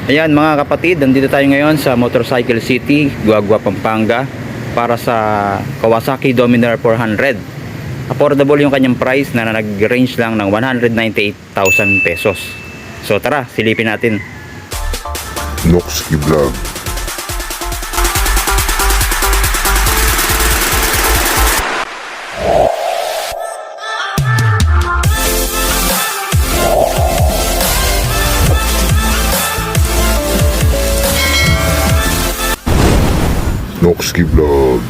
Ayan mga kapatid, nandito tayo ngayon sa Motorcycle City, Guagua, Pampanga para sa Kawasaki Dominar 400. Affordable yung kanyang price na nag-range lang ng 198,000 pesos. So tara, silipin natin. Noxky Vlog. Noxky Vlog.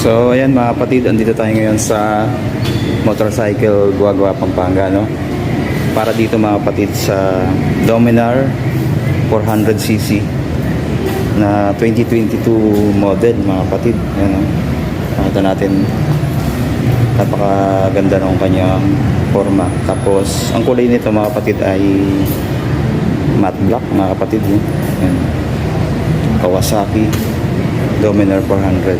So ayan mga kapatid, andito tayo ngayon sa Motorcycle Guagua, Pampanga, no? Para dito mga kapatid sa Dominar 400cc na 2022 model mga kapatid. Ayan, no? Nakita natin, napakaganda ng kanyang forma. Tapos ang kulay nito mga kapatid ay matte black mga kapatid, no? Ayan. Kawasaki Dominar 400.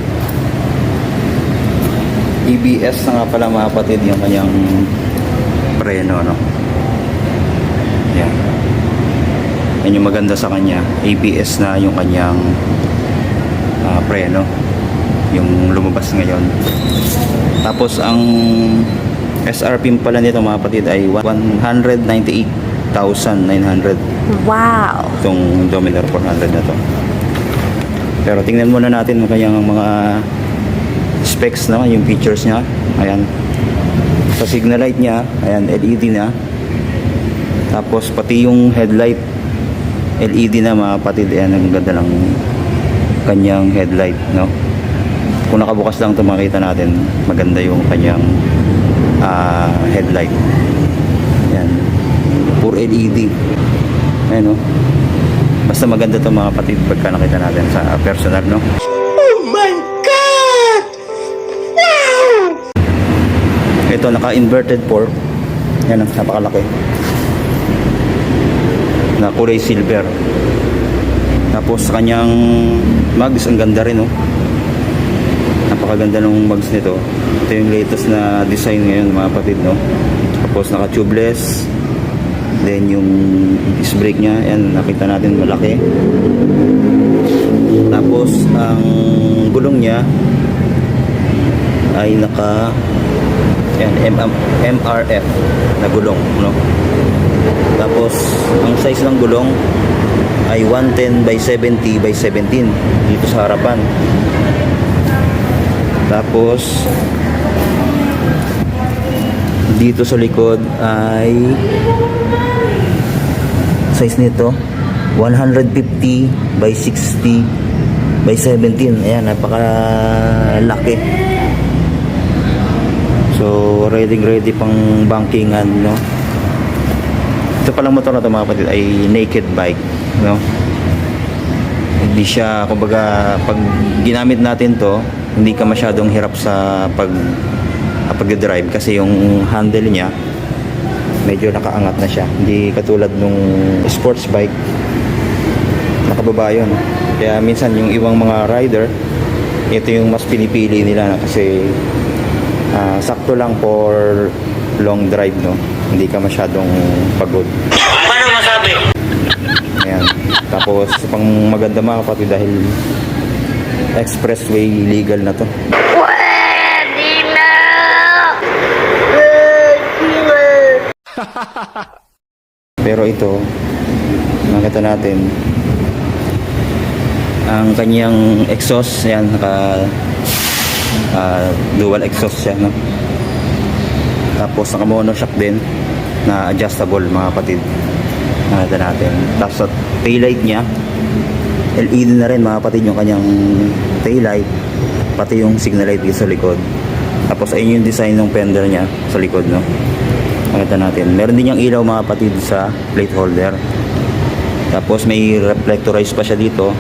ABS na nga pala mga kapatid yung kanyang preno, no? Yan. Yan yung maganda sa kanya. ABS na yung kanyang preno, yung lumabas ngayon. Tapos ang SRP pala nito mga kapatid ay 198,900. Wow! Itong Dominar 400 na to. Pero tingnan muna natin yung kanyang mga specs, no, yung features niya. Ayan, sa signal light niya, ayan, LED na. Tapos pati yung headlight LED na mga kapatid. Ayan, ang ganda ng kanyang headlight, no. Kung nakabukas lang ito makita natin, maganda yung kanyang headlight. Ayan, pure LED. Ayan, no, basta maganda ito mga kapatid pagka nakita natin sa personal, no. Ito naka-inverted fork. Yan, napakalaki. Na kulay silver. Tapos sa kanyang mags, ang ganda rin, oh. Napakaganda ng mags nito. Ito yung latest na design ngayon mga kapatid, no. Tapos naka-tubeless. Then yung disc brake niya, yan, nakita natin malaki. Tapos ang gulong niya ay naka MRF na gulong, no? Tapos ang size ng gulong ay 110 by 70 by 17 dito sa harapan. Tapos dito sa likod ay size nito 150 by 60 by 17. Ayan, napakalaki. So ready pang bankingan, no. Ito palang motor na ito mga kapatid ay naked bike, no. Hindi siya, kumbaga pag ginamit natin to, hindi ka masyadong hirap sa pag-drive kasi yung handle niya medyo nakaangat na siya. Hindi katulad nung sports bike, nakababa yun. Kaya minsan yung ibang mga rider, ito yung mas pinipili nila kasi sakto lang for long drive, no. Hindi ka masyadong pagod. Paano masabi? Ayan. Tapos pang maganda mga kapatid dahil expressway legal na to. Pwede na! Pero ito, makita natin ang kanyang exhaust, yan, naka dual exhaust siya, no? Tapos naka monoshock din na adjustable, mga kapatid. Makita natin. Tapos sa taillight niya, LED na rin, mga kapatid, yung kanyang taillight, pati yung signal light dito sa likod. Tapos ayun yung design ng fender niya sa likod, no? Makita natin. Meron din yung ilaw, mga kapatid, sa plate holder. Tapos may reflectorize pa siya dito.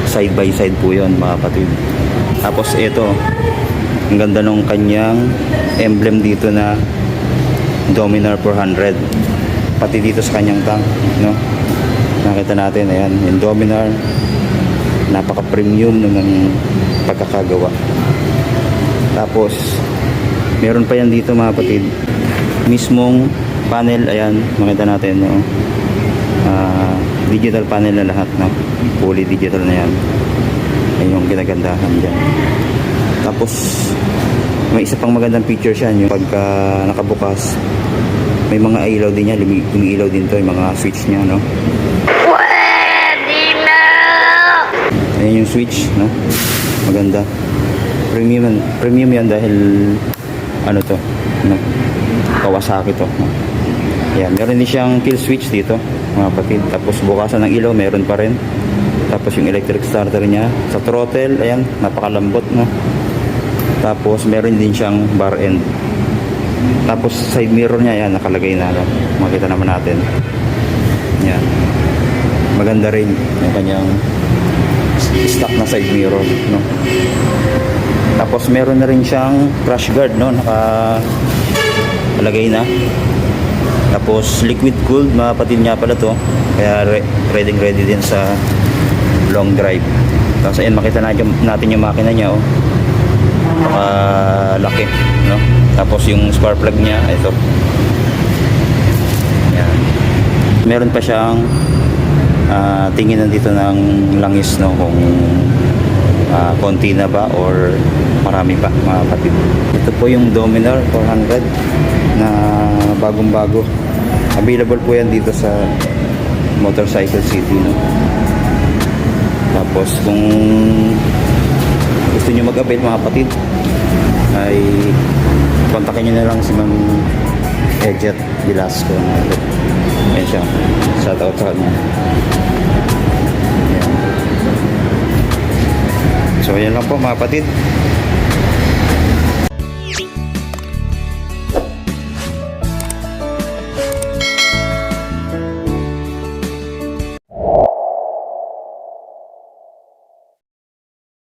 Side by side po yun, mga kapatid. Tapos ito, ang ganda nung kanyang emblem dito na Dominar 400. Pati dito sa kanyang tank, no? Nakita natin, ayan, yung Dominar. Napaka-premium ng pagkakagawa. Tapos meron pa yan dito, mga kapatid, mismong panel, ayan, makita natin, no? Digital panel na lahat, no? Fully digital na yan. Ayun yung ginagandahan dyan. Tapos may isa pang magandang feature siya, yung pagka nakabukas, may mga ilaw din niya, lumiilaw din to, yung mga switch niya, no? Pwede na! Ayan yung switch, no? Maganda. Premium yan dahil ano to, no? Kawasaki to, no? Yan, meron din siyang kill switch dito, mga kapatid. Tapos bukasan ng ilaw, meron pa rin. Tapos yung electric starter niya sa throttle, ayan, napakalambot, no? Tapos meron din siyang bar end. Tapos side mirror niya, ayan, nakalagay na, no? Makita naman natin. Yan. Maganda rin yung kanyang stock na side mirror, no? Tapos meron na rin siyang crash guard, no? Nakalagay na. Tapos liquid cooled, mga kapatid, nga pala to. Kaya ready din sa long drive. Tapos ayan, makita natin yung makina niya, oh. Laki, no? Tapos yung spark plug niya, ito. Ayan. Meron pa siyang tingin dito ng langis, no? Kung konti na ba or marami pa, mga kapatid. Ito po yung Dominar 400 na bagong-bago. Available po yan dito sa Motorcycle City, no? Tapos kung gusto nyo mag-avail, mga kapatid, ay kontakin nyo na lang si Ma'am Edjet Velasco. Ayan siya, shout out sa kanya. Ayan. So ayan lang po, mga kapatid.